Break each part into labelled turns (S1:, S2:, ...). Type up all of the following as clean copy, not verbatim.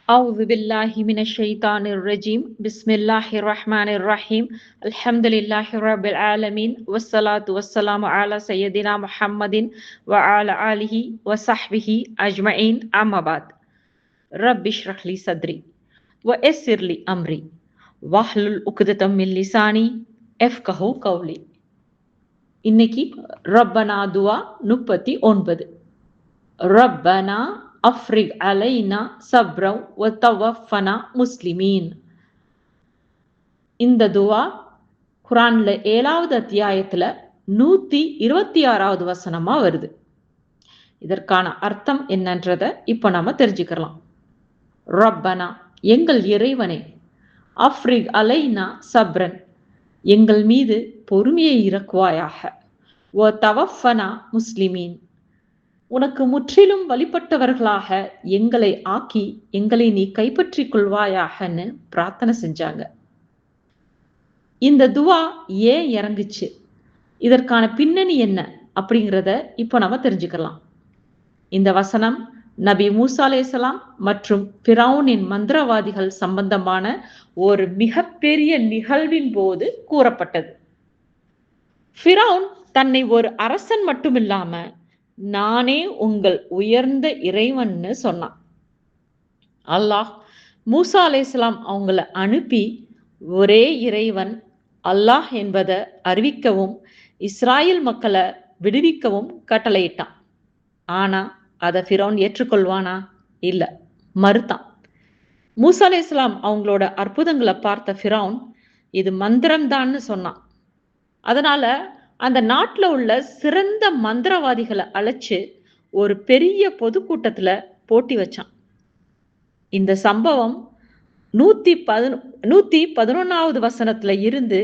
S1: أعوذ بالله من الشيطان الرجيم بسم الله الرحمن الرحيم الحمد لله رب العالمين والصلاة والسلام على سيدنا محمد وعلى آله وصحبه أجمعين أما بعد رب اشرح لي صدري ويسر لي أمري واحلل عقدة من لساني يفقهوا قولي. இன்னைக்கு ரப்பனா துவா 39. ரப்பனா அஃப்ரிக் அலைனா சப்ரவ் வத்தவஃபனா முஸ்லிமீன். இந்த துவா குரான்ல 7வது அத்தியாயத்துல 126வது வசனமா வருது. இதற்கான அர்த்தம் என்னன்றத இப்ப நாம தெரிஞ்சுக்கலாம். ரப்பனா எங்கள் இறைவனே, அஃப்ரிக் அலைனா சப்ரன் எங்கள் மீது பொறுமையை இறக்குவாயாக, வத்தவஃபனா முஸ்லிமீன் உனக்கு முற்றிலும் வழிபட்டவர்களாக எங்களை ஆக்கி எங்களை நீ கைப்பற்றிக் கொள்வாயாகன்னு பிரார்த்தனை செஞ்சாங்க. இந்த துவா ஏன் இறங்குச்சு, இதற்கான பின்னணி என்ன அப்படிங்கிறத இப்போ நம்ம தெரிஞ்சுக்கலாம். இந்த வசனம் நபி மூசா அலைஹிஸ்ஸலாம் மற்றும் ஃபிரௌனின் மந்திரவாதிகள் சம்பந்தமான ஒரு மிகப்பெரிய நிகழ்வின் போது கூறப்பட்டது. ஃபிரௌன் தன்னை ஒரு அரசன் மட்டுமில்லாம நானே உங்கள் உயர்ந்த இறைவன்னு சொன்னான். அல்லாஹ் மூசா அலைஹிஸ்ஸலாம் அவங்கள அனுப்பி ஒரே இறைவன் அல்லாஹ் என்பதை அறிவிக்கவும் இஸ்ராயல் மக்களை விடுவிக்கவும் கட்டளையிட்டான். ஆனா அதை ஃபிரௌன் ஏற்றுக்கொள்வானா? இல்ல, மறுத்தான். மூசா அலைஹிஸ்ஸலாம் அவங்களோட அற்புதங்களை பார்த்த ஃபிரௌன் இது மந்திரம்தான்னு சொன்னான். அதனால அந்த நாட்டில் உள்ள சிறந்த மந்திரவாதிகளை அழைச்சு ஒரு பெரிய பொதுக்கூட்டத்துல போட்டி வச்சான். இந்த சம்பவம் 111வது வசனத்துல இருந்து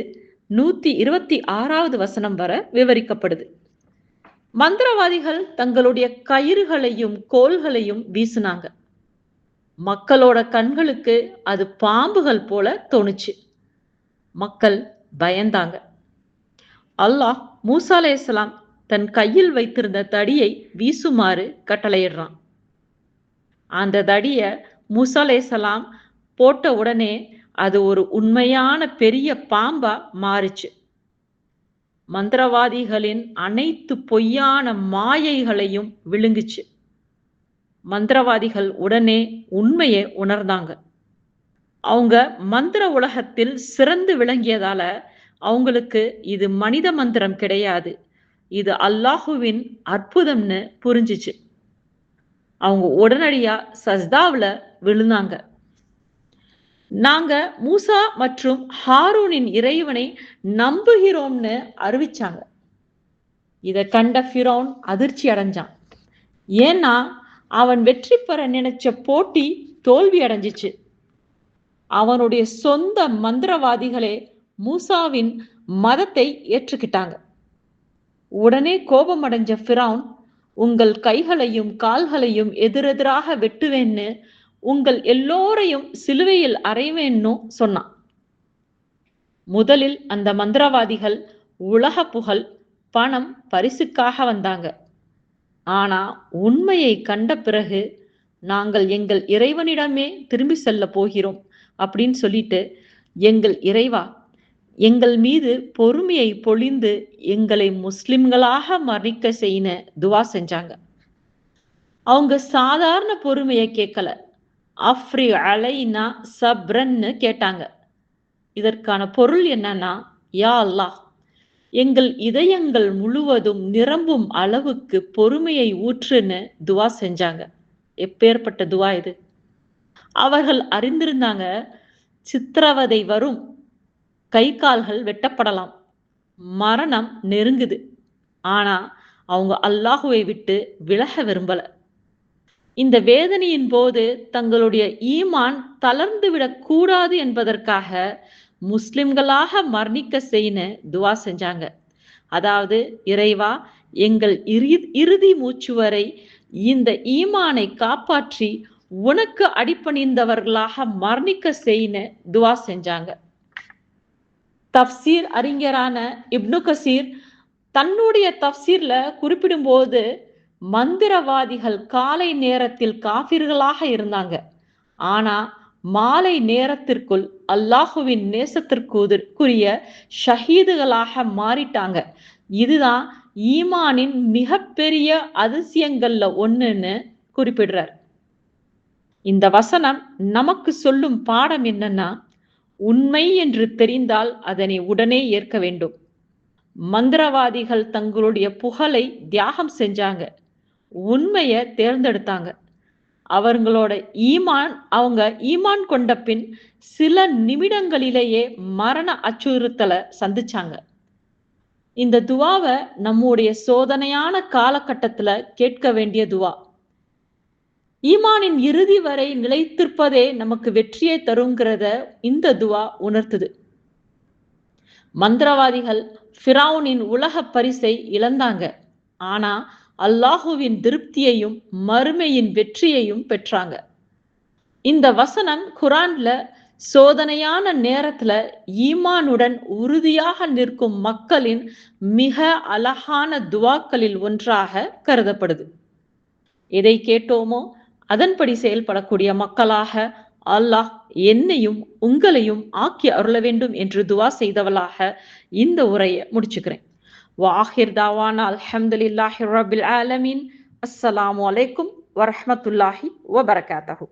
S1: 126வது வசனம் வரை விவரிக்கப்படுது. மந்திரவாதிகள் தங்களுடைய கயிறுகளையும் கோல்களையும் வீசினாங்க. மக்களோட கண்களுக்கு அது பாம்புகள் போல தோணுச்சு. மக்கள் பயந்தாங்க. அல்லாஹ் மூசா அலைஹிஸ்ஸலாம் தன் கையில் வைத்திருந்த தடியை வீசுமாறு கட்டளையிடுறான். அந்த தடிய மூசா அலைஹிஸ்ஸலாம் போட்ட உடனே அது ஒரு உண்மையான பெரிய பாம்பா மாறுச்சு. மந்திரவாதிகளின் அனைத்து பொய்யான மாயைகளையும் விழுங்குச்சு. மந்திரவாதிகள் உடனே உண்மையை உணர்ந்தாங்க. அவங்க மந்திர உலகத்தில் சிறந்து விளங்கியதால அவங்களுக்கு இது மனித மந்திரம் கிடையாது, இது அல்லாஹுவின் அற்புதம்னு புரிஞ்சிச்சு. அவங்க உடனடியா சஜ்தாவுல விழுந்தாங்க. நாங்க மூசா மற்றும் ஹாரூனின் இறைவனை நம்புகிறோம்னு அறிவிச்சாங்க. இதை கண்ட ஃபிரௌன் அதிர்ச்சி அடைஞ்சான். ஏன்னா அவன் வெற்றி பெற நினைச்ச போட்டி தோல்வி அடைஞ்சிச்சு. அவனுடைய சொந்த மந்திரவாதிகளே மூசாவின் மதத்தை ஏற்றுக்கிட்டாங்க. உடனே கோபம் அடைஞ்ச ஃபிரௌன் உங்கள் கைகளையும் கால்களையும் எதிரெதிராக வெட்டுவேன்னு உங்கள் எல்லோரையும் சிலுவையில் அறைவேன்னு சொன்னான். முதலில் அந்த மந்திரவாதிகள் உலக புகழ் பணம் பரிசுக்காக வந்தாங்க. ஆனா உண்மையை கண்ட பிறகு நாங்கள் எங்கள் இறைவனிடமே திரும்பி செல்ல போகிறோம் அப்படின்னு சொல்லிட்டு எங்கள் இறைவா எங்கள் மீது பொறுமையை பொழிந்து எங்களை முஸ்லிம்களாக மரணிக்க செய்ய துவா செஞ்சாங்க. அவங்க சாதாரண பொறுமையை கேட்கல, அஃப்ரி அலைனா சப்ரன்னு கேட்டாங்க. இதற்கான பொருள் என்னன்னா, யா அல்லாஹ் எங்கள் இதயங்கள் முழுவதும் நிரம்பும் அளவுக்கு பொறுமையை ஊற்றுன்னு துவா செஞ்சாங்க. எப்பேற்பட்ட துவா இது! அவர்கள் அறிந்திருந்தாங்க சித்திரவதை வரும், கை கால்கள் வெட்டப்படலாம், மரணம் நெருங்குது. ஆனா அவங்க அல்லாஹுவை விட்டு விலக விரும்பல. இந்த வேதனையின் போது தங்களுடைய ஈமான் தளர்ந்து விடக்கூடாது என்பதற்காக முஸ்லிம்களாக மரணிக்க செய்ய துவா செஞ்சாங்க. அதாவது, இறைவா எங்கள் இறுதி மூச்சு வரை இந்த ஈமானை காப்பாற்றி உனக்கு அடிபணிந்தவர்களாக மரணிக்க செய்ய துவா செஞ்சாங்க. தப்சீர் அறிஞரான இப்னு கசீர் தன்னுடைய தப்சீர்ல குறிப்பிடும்போது மந்திரவாதிகள் காலை நேரத்தில் காபிர்களாக இருந்தாங்க. ஆனா மாலை நேரத்திற்குள் அல்லாஹுவின் நேசத்திற்குரிய ஷஹீதுகளாக மாறிட்டாங்க. இதுதான் ஈமானின் மிகப்பெரிய அதிசயங்கள்ல ஒண்ணுன்னு குறிப்பிடுறார். இந்த வசனம் நமக்கு சொல்லும் பாடம் என்னன்னா, உண்மை என்று தெரிந்தால் அதனை உடனே ஏற்க வேண்டும். மந்திரவாதிகள் தங்களுடைய புகழை தியாகம் செஞ்சாங்க. உண்மைய தேர்ந்தெடுத்தாங்க. அவங்க ஈமான் கொண்ட பின் சில நிமிடங்களிலேயே மரண அச்சுறுத்தலை சந்திச்சாங்க. இந்த துவாவ நம்முடைய சோதனையான காலகட்டத்துல கேட்க வேண்டிய துவா. ஈமானின் இறுதி வரை நிலைத்திருப்பதே நமக்கு வெற்றியை தருங்கிறத இந்த துவா உணர்த்துது. மந்திரவாதிகள் ஃபிரௌனின் உலக பரிசை இழந்தாங்க. ஆனா அல்லாஹுவின் திருப்தியையும் மறுமையின் வெற்றியையும் பெற்றாங்க. இந்த வசனம் குரான்ல சோதனையான நேரத்துல ஈமானுடன் உறுதியாக நிற்கும் மக்களின் மிக அழகான துவாக்களில் ஒன்றாக கருதப்படுது. எதை கேட்டோமோ அதன்படி செயல்படக்கூடிய மக்களாக அல்லாஹ் என்னையும் உங்களையும் ஆக்கி அருள வேண்டும் என்று துவா செய்தவளாக இந்த உரையை முடிச்சுக்கிறேன். வாஹிர் தாவானா அல்ஹம்துலில்லாஹி ரப்பில் ஆலமீன். அஸ்ஸலாமு அலைக்கும் வரஹ்மத்துல்லாஹி வபரகாத்துஹு.